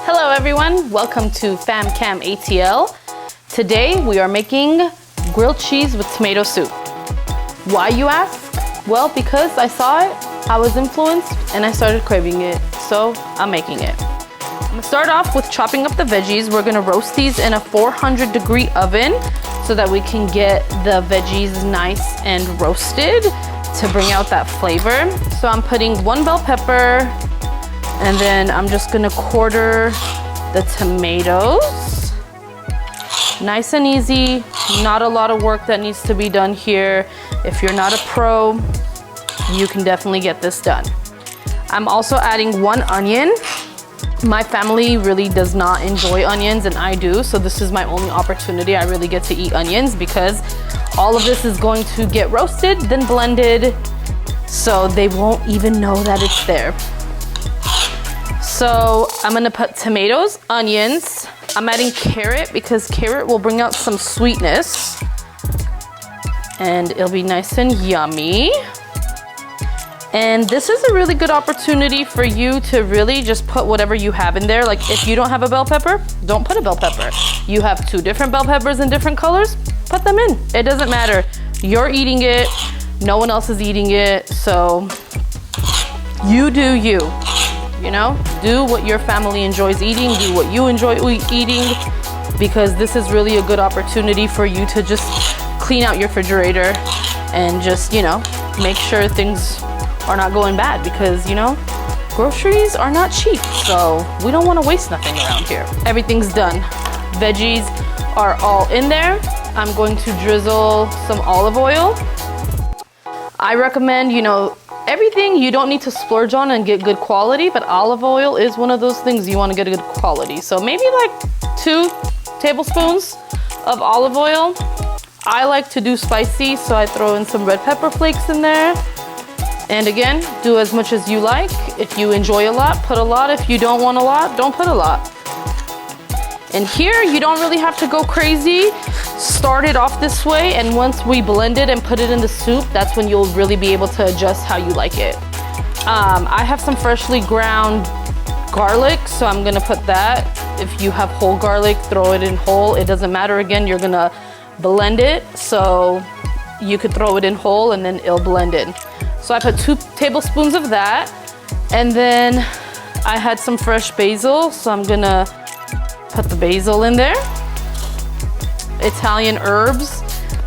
Hello everyone, welcome to FamCamATL. Today we are making grilled cheese with tomato soup. Why, you ask? Well, because I saw it, I was influenced, and I started craving it, so I'm making it. I'm gonna start off with chopping up the veggies. We're gonna roast these in a 400-degree oven so that we can get the veggies nice and roasted to bring out that flavor. So I'm putting 1 bell pepper, and then I'm just gonna quarter the tomatoes. Nice and easy, not a lot of work that needs to be done here. If you're not a pro, you can definitely get this done. I'm also adding 1 onion. My family really does not enjoy onions, and I do, so this is my only opportunity I really get to eat onions, because all of this is going to get roasted, then blended, so they won't even know that it's there. So I'm gonna put tomatoes, onions. I'm adding carrot because carrot will bring out some sweetness and it'll be nice and yummy. And this is a really good opportunity for you to really just put whatever you have in there. Like if you don't have a bell pepper, don't put a bell pepper. You have 2 different bell peppers in different colors, put them in. It doesn't matter. You're eating it, no one else is eating it, so you do you. You know, do what your family enjoys eating, do what you enjoy eating, because this is really a good opportunity for you to just clean out your refrigerator and just, you know, make sure things are not going bad, because, you know, groceries are not cheap, so we don't want to waste nothing around here. Everything's done. Veggies are all in there. I'm going to drizzle some olive oil. I recommend, you know, everything you don't need to splurge on and get good quality, but olive oil is one of those things you want to get a good quality. So maybe like 2 tablespoons of olive oil. I like to do spicy, so I throw in some red pepper flakes in there. And again, do as much as you like. If you enjoy a lot, put a lot. If you don't want a lot, don't put a lot. And here, you don't really have to go crazy. Start it off this way, and once we blend it and put it in the soup, that's when you'll really be able to adjust how you like it. I have some freshly ground garlic, so I'm gonna put that. If you have whole garlic, throw it in whole. It doesn't matter, again, you're gonna blend it, so you could throw it in whole and then it'll blend in. So I put 2 tablespoons of that, and then I had some fresh basil, so I'm gonna put the basil in there. Italian herbs.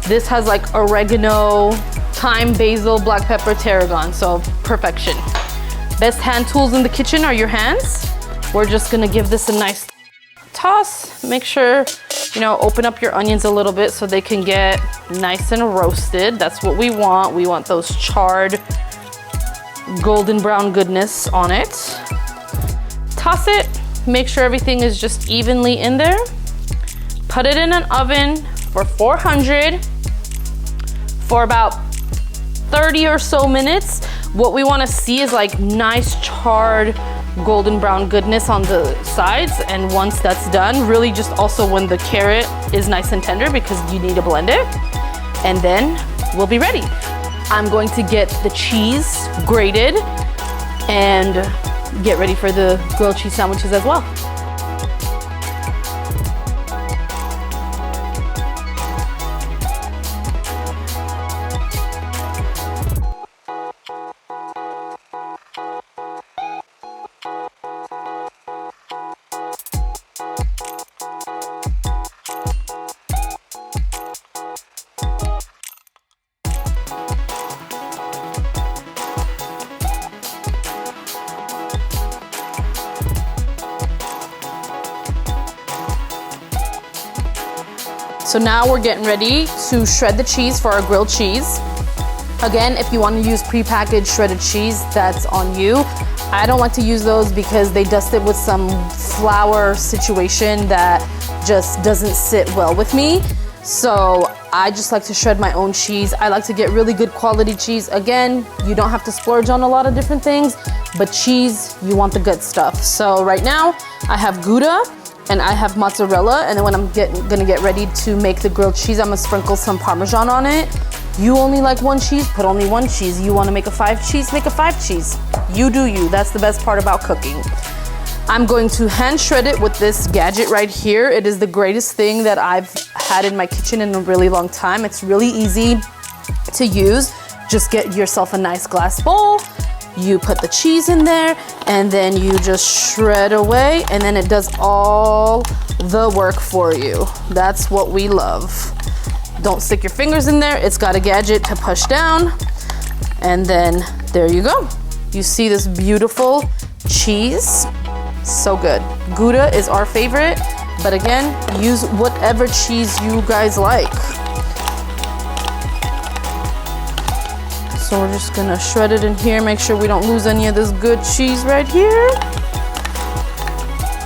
This has like oregano, thyme, basil, black pepper, tarragon, so perfection. Best hand tools in the kitchen are your hands. We're just gonna give this a nice toss. Make sure, you know, open up your onions a little bit so they can get nice and roasted. That's what we want. We want those charred, golden brown goodness on it. Toss it. Make sure everything is just evenly in there. Put it in an oven for 400 for about 30 or so minutes. What we want to see is like nice charred golden brown goodness on the sides, and once that's done, really just also when the carrot is nice and tender, because you need to blend it, and then we'll be ready. I'm going to get the cheese grated and get ready for the grilled cheese sandwiches as well. So now we're getting ready to shred the cheese for our grilled cheese. Again, if you want to use prepackaged shredded cheese, that's on you. I don't like to use those because they dust it with some flour situation that just doesn't sit well with me. So I just like to shred my own cheese. I like to get really good quality cheese. Again, you don't have to splurge on a lot of different things, but cheese, you want the good stuff. So right now I have Gouda and I have mozzarella, and then when I'm gonna get ready to make the grilled cheese, I'm gonna sprinkle some Parmesan on it. You only like one cheese, put only one cheese. You wanna make a 5 cheese, make a 5 cheese. You do you, that's the best part about cooking. I'm going to hand shred it with this gadget right here. It is the greatest thing that I've had in my kitchen in a really long time. It's really easy to use. Just get yourself a nice glass bowl. You put the cheese in there and then you just shred away and then it does all the work for you. That's what we love. Don't stick your fingers in there. It's got a gadget to push down and then there you go. You see this beautiful cheese? So good. Gouda is our favorite, but again, use whatever cheese you guys like. So we're just gonna shred it in here, make sure we don't lose any of this good cheese right here.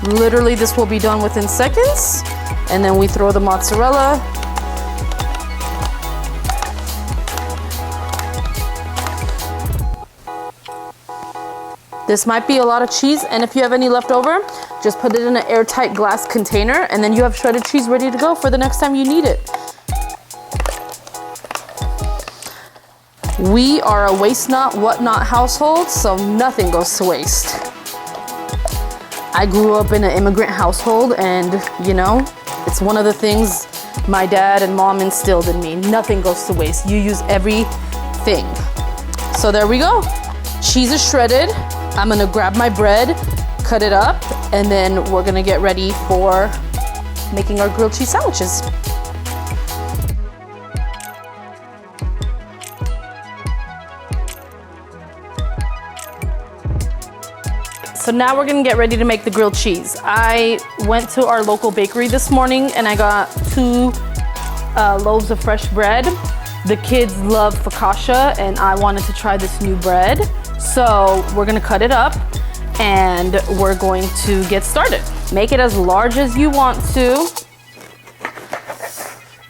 Literally, this will be done within seconds. And then we throw the mozzarella. This might be a lot of cheese, and if you have any left over, just put it in an airtight glass container, and then you have shredded cheese ready to go for the next time you need it. We are a waste not, what not household, so nothing goes to waste. I grew up in an immigrant household, and you know, it's one of the things my dad and mom instilled in me. Nothing goes to waste. You use everything. So there we go. Cheese is shredded. I'm gonna grab my bread, cut it up, and then we're gonna get ready for making our grilled cheese sandwiches. So now we're gonna get ready to make the grilled cheese. I went to our local bakery this morning and I got 2 loaves of fresh bread. The kids love focaccia and I wanted to try this new bread. So we're gonna cut it up and we're going to get started. Make it as large as you want to.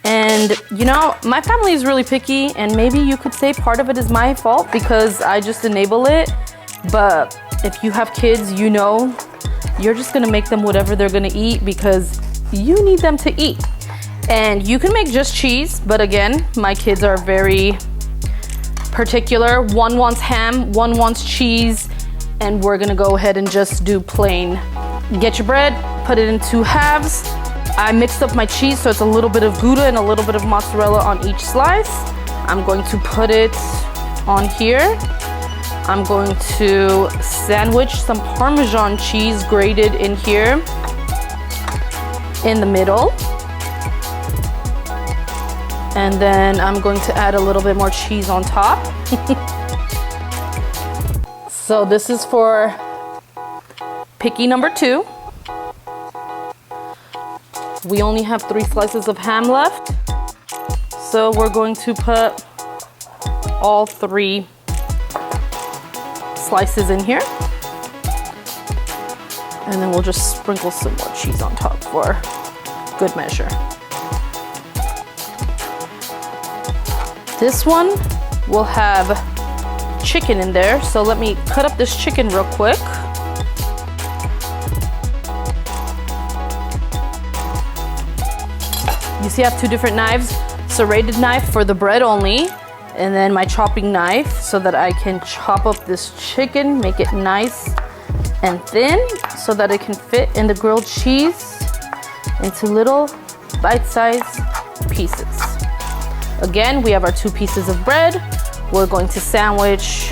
And you know, my family is really picky and maybe you could say part of it is my fault because I just enable it. But if you have kids, you know, you're just gonna make them whatever they're gonna eat because you need them to eat. And you can make just cheese, but again, my kids are very particular. One wants ham, one wants cheese, and we're gonna go ahead and just do plain. Get your bread, put it in 2 halves. I mixed up my cheese so it's a little bit of Gouda and a little bit of mozzarella on each slice. I'm going to put it on here. I'm going to sandwich some Parmesan cheese grated in here in the middle. And then I'm going to add a little bit more cheese on top. So this is for picky number 2. We only have 3 slices of ham left. So we're going to put all 3 slices in here. And then we'll just sprinkle some more cheese on top for good measure. This one will have chicken in there, so let me cut up this chicken real quick. You see I have 2 different knives, serrated knife for the bread only, and then my chopping knife so that I can chop up this chicken, make it nice and thin so that it can fit in the grilled cheese into little bite-sized pieces. Again, we have our 2 pieces of bread. We're going to sandwich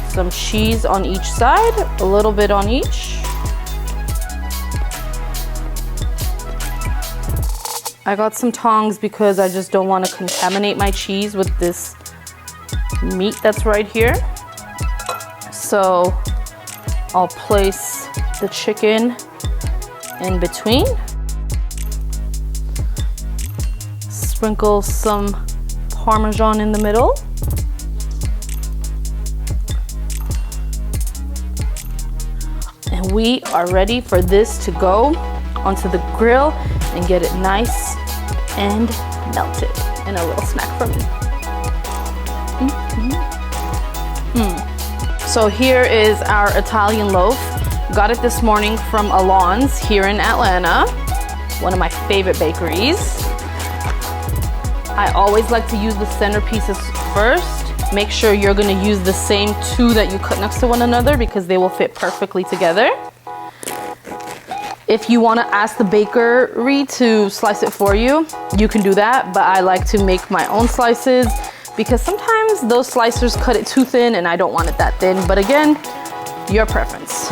some cheese on each side, a little bit on each. I got some tongs because I just don't want to contaminate my cheese with this meat that's right here. So I'll place the chicken in between. Sprinkle some Parmesan in the middle. And we are ready for this to go onto the grill and get it nice and melted. And a little snack for me. So here is our Italian loaf. Got it this morning from Alon's here in Atlanta, one of my favorite bakeries. I always like to use the center pieces first. Make sure you're gonna use the same two that you cut next to one another because they will fit perfectly together. If you wanna ask the bakery to slice it for you, you can do that, but I like to make my own slices because sometimes those slicers cut it too thin and I don't want it that thin, but again, your preference.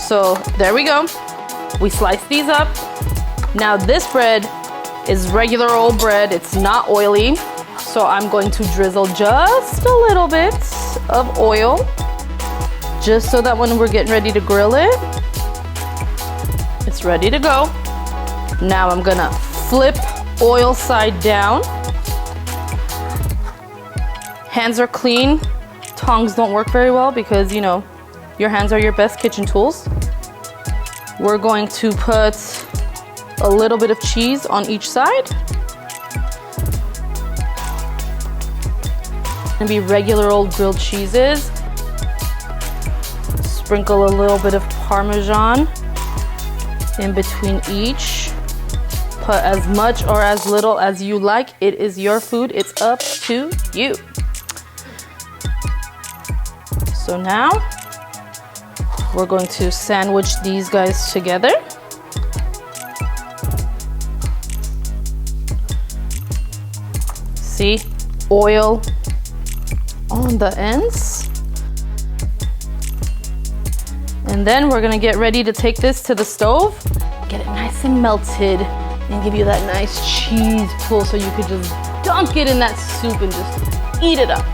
So there we go. We slice these up. Now this bread is regular old bread. It's not oily. So I'm going to drizzle just a little bit of oil, just so that when we're getting ready to grill it, it's ready to go. Now I'm gonna flip oil side down. Hands are clean. Tongs don't work very well because, you know, your hands are your best kitchen tools. We're going to put a little bit of cheese on each side. Gonna be regular old grilled cheeses. Sprinkle a little bit of Parmesan in between each. Put as much or as little as you like. It is your food, it's up to you. So now we're going to sandwich these guys together. See, oil on the ends. And then we're gonna get ready to take this to the stove, get it nice and melted, and give you that nice cheese pull so you could just dunk it in that soup and just eat it up.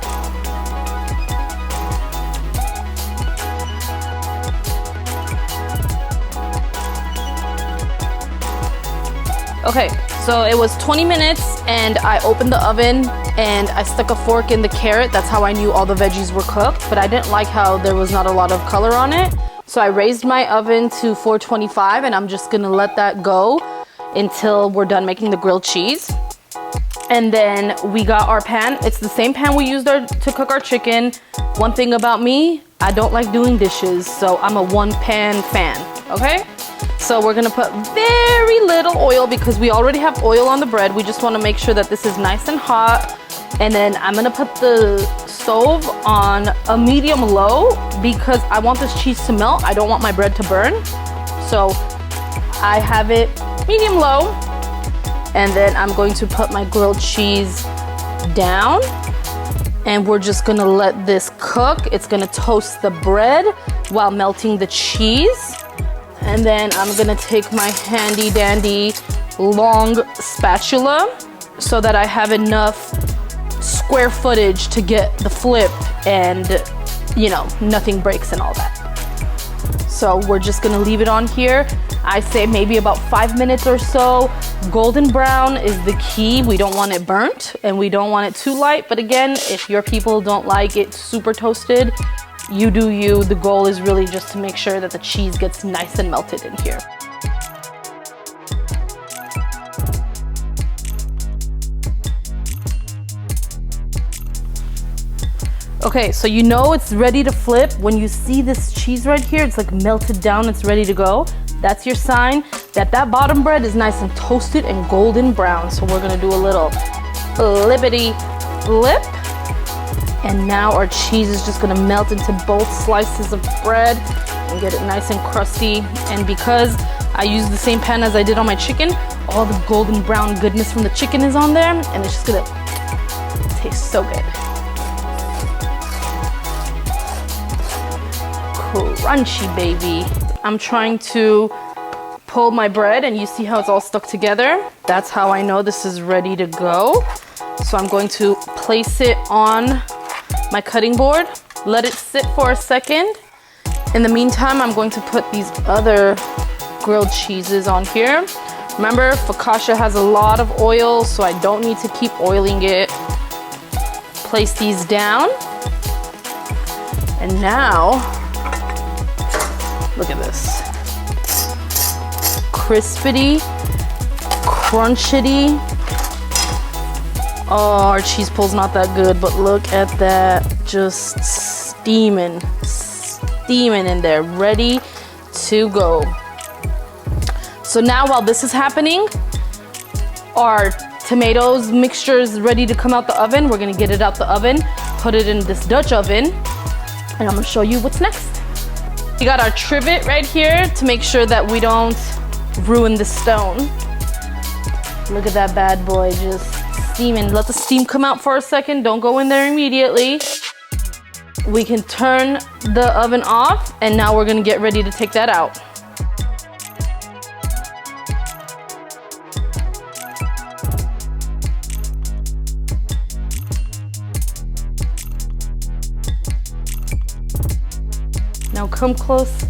Okay, so it was 20 minutes and I opened the oven and I stuck a fork in the carrot. That's how I knew all the veggies were cooked, but I didn't like how there was not a lot of color on it. So I raised my oven to 425 and I'm just gonna let that go until we're done making the grilled cheese. And then we got our pan. It's the same pan we used to cook our chicken. One thing about me, I don't like doing dishes, so I'm a one pan fan, okay? So we're gonna put very little oil because we already have oil on the bread. We just wanna make sure that this is nice and hot. And then I'm gonna put the stove on a medium low because I want this cheese to melt. I don't want my bread to burn. So I have it medium low. And then I'm going to put my grilled cheese down. And we're just gonna let this cook. It's gonna toast the bread while melting the cheese. And then I'm gonna take my handy dandy long spatula so that I have enough square footage to get the flip and, you know, nothing breaks and all that. So we're just gonna leave it on here. I say maybe about 5 minutes or so. Golden brown is the key. We don't want it burnt and we don't want it too light. But again, if your people don't like it super toasted, you do you. The goal is really just to make sure that the cheese gets nice and melted in here. Okay, so you know it's ready to flip. When you see this cheese right here, it's like melted down, it's ready to go. That's your sign that that bottom bread is nice and toasted and golden brown. So we're gonna do a little flippity flip. And now our cheese is just gonna melt into both slices of bread and get it nice and crusty. And because I use the same pan as I did on my chicken, all the golden brown goodness from the chicken is on there and it's just gonna taste so good. Crunchy, baby. I'm trying to pull my bread and you see how it's all stuck together? That's how I know this is ready to go. So I'm going to place it on my cutting board, let it sit for a second. In the meantime, I'm going to put these other grilled cheeses on here. Remember, focaccia has a lot of oil, so I don't need to keep oiling it. Place these down. And now, look at this. Crispity, crunchity. Oh, our cheese pull's not that good, but look at that, just steaming in there, ready to go. So now while this is happening, our tomatoes mixture is ready to come out the oven. We're gonna get it out the oven, put it in this Dutch oven, and I'm gonna show you what's next. We got our trivet right here to make sure that we don't ruin the stone. Look at that bad boy just steaming. Let the steam come out for a second. Don't go in there immediately. We can turn the oven off, and now we're gonna get ready to take that out. Now come close.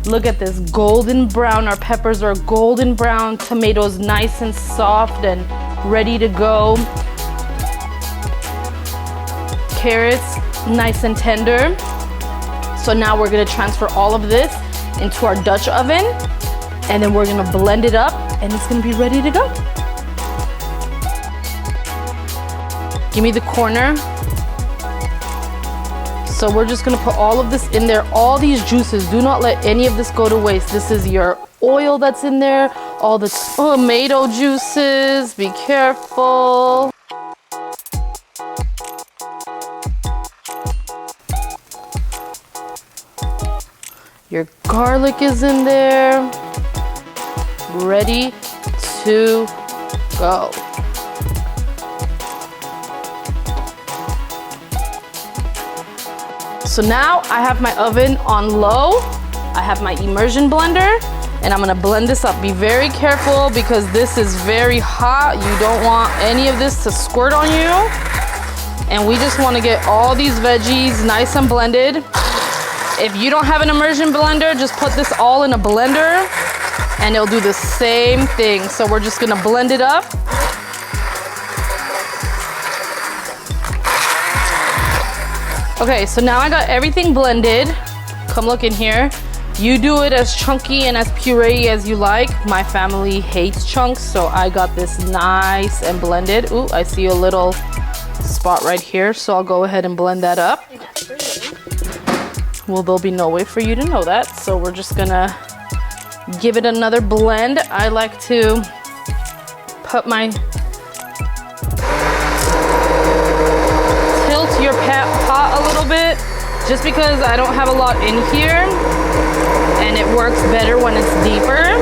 Look at this golden brown. Our peppers are golden brown. Tomatoes nice and soft and ready to go. Carrots nice and tender. So now we're gonna transfer all of this into our Dutch oven, and then we're gonna blend it up, and it's gonna be ready to go. Give me the corner. So we're just gonna put all of this in there, all these juices. Do not let any of this go to waste. This is your oil that's in there, all the tomato juices. Be careful. Your garlic is in there, ready to go. So now I have my oven on low. I have my immersion blender, and I'm gonna blend this up. Be very careful because this is very hot. You don't want any of this to squirt on you. And we just wanna get all these veggies nice and blended. If you don't have an immersion blender, just put this all in a blender and it'll do the same thing. So we're just gonna blend it up. Okay, so now I got everything blended. Come look in here. You do it as chunky and as puree as you like. My family hates chunks, so I got this nice and blended. Ooh, I see a little spot right here, so I'll go ahead and blend that up. Well, there'll be no way for you to know that, so we're just gonna give it another blend. I like to put my tilt your pot a little bit, just because I don't have a lot in here and it works better when it's deeper.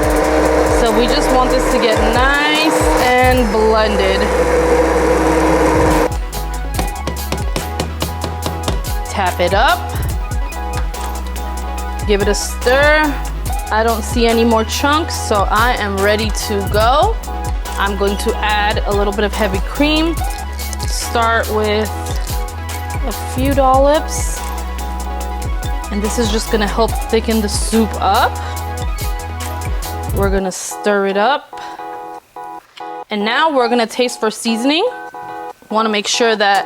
So we just want this to get nice and blended. Tap it up. Give it a stir. I don't see any more chunks, so I am ready to go. I'm going to add a little bit of heavy cream. Start with a few dollops. And this is just gonna help thicken the soup up. We're gonna stir it up. And now we're gonna taste for seasoning. Wanna make sure that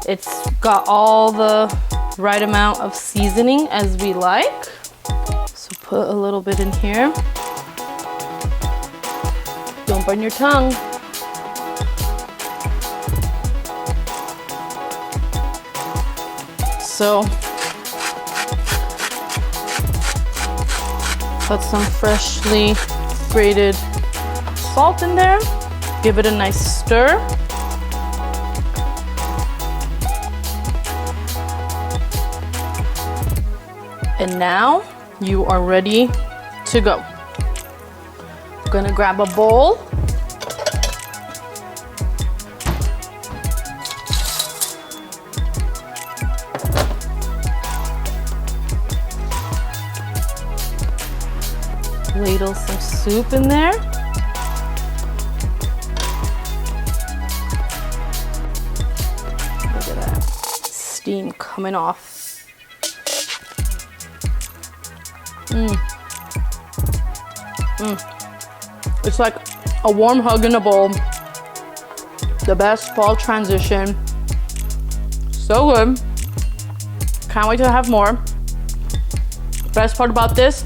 it's got all the right amount of seasoning as we like. So put a little bit in here. Don't burn your tongue. So put some freshly grated salt in there. Give it a nice stir. And now you are ready to go. I'm gonna grab a bowl. Ladle some soup in there. Look at that steam coming off. It's like a warm hug in a bowl. The best fall transition. So good. Can't wait to have more. Best part about this,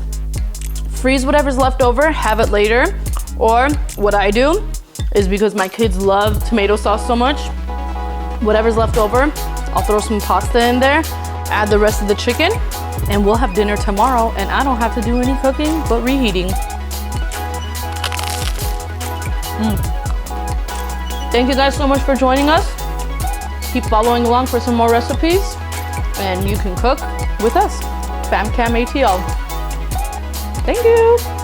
freeze whatever's left over, have it later. Or what I do is, because my kids love tomato sauce so much, whatever's left over, I'll throw some pasta in there, add the rest of the chicken, and we'll have dinner tomorrow, and I don't have to do any cooking but reheating. Thank you guys so much for joining us. Keep following along for some more recipes, and you can cook with us. FamCamATL. Thank you.